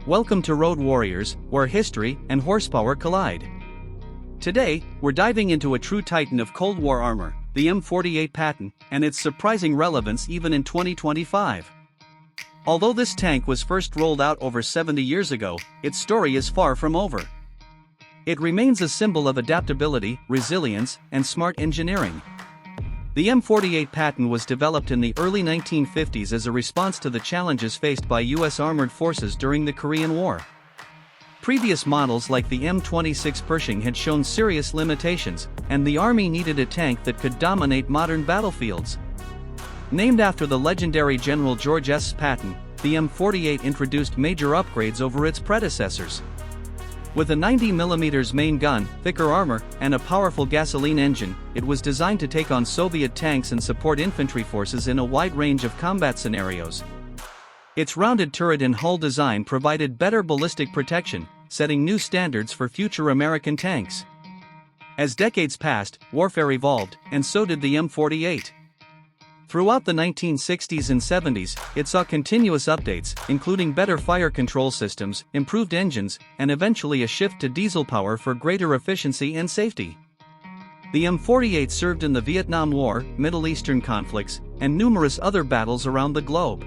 Welcome to Road Warriors, where history and horsepower collide. Today, we're diving into a true titan of Cold War armor, the M48 Patton, and its surprising relevance even in 2025. Although this tank was first rolled out over 70 years ago, its story is far from over. It remains a symbol of adaptability, resilience, and smart engineering. The M48 Patton was developed in the early 1950s as a response to the challenges faced by U.S. armored forces during the Korean War. Previous models like the M26 Pershing had shown serious limitations, and the Army needed a tank that could dominate modern battlefields. Named after the legendary General George S. Patton, the M48 introduced major upgrades over its predecessors. With a 90mm main gun, thicker armor, and a powerful gasoline engine, it was designed to take on Soviet tanks and support infantry forces in a wide range of combat scenarios. Its rounded turret and hull design provided better ballistic protection, setting new standards for future American tanks. As decades passed, warfare evolved, and so did the M48. Throughout the 1960s and 70s, it saw continuous updates, including better fire control systems, improved engines, and eventually a shift to diesel power for greater efficiency and safety. The M48 served in the Vietnam War, Middle Eastern conflicts, and numerous other battles around the globe.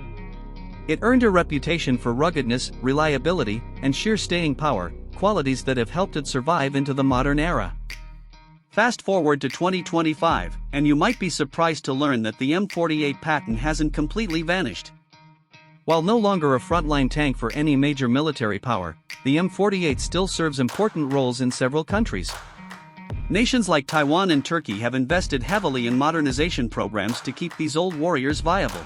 It earned a reputation for ruggedness, reliability, and sheer staying power, qualities that have helped it survive into the modern era. Fast forward to 2025, and you might be surprised to learn that the M48 Patton hasn't completely vanished. While no longer a frontline tank for any major military power, the M48 still serves important roles in several countries. Nations like Taiwan and Turkey have invested heavily in modernization programs to keep these old warriors viable.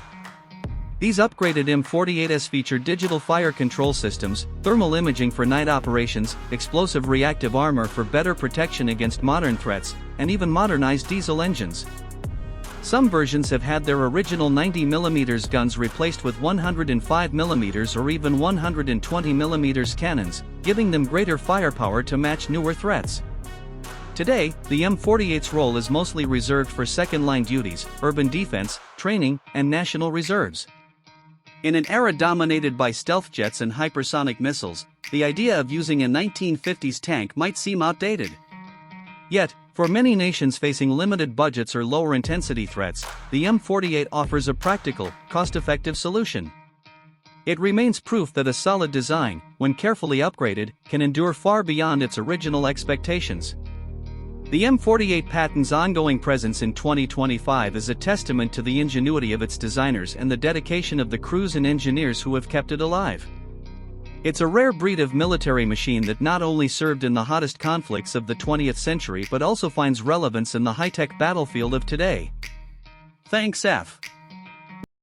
These upgraded M48s feature digital fire control systems, thermal imaging for night operations, explosive reactive armor for better protection against modern threats, and even modernized diesel engines. Some versions have had their original 90mm guns replaced with 105mm or even 120mm cannons, giving them greater firepower to match newer threats. Today, the M48's role is mostly reserved for second-line duties, urban defense, training, and national reserves. In an era dominated by stealth jets and hypersonic missiles, the idea of using a 1950s tank might seem outdated. Yet, for many nations facing limited budgets or lower intensity threats, the M48 offers a practical, cost-effective solution. It remains proof that a solid design, when carefully upgraded, can endure far beyond its original expectations. The M48 Patton's ongoing presence in 2025 is a testament to the ingenuity of its designers and the dedication of the crews and engineers who have kept it alive. It's a rare breed of military machine that not only served in the hottest conflicts of the 20th century but also finds relevance in the high-tech battlefield of today. Thanks F.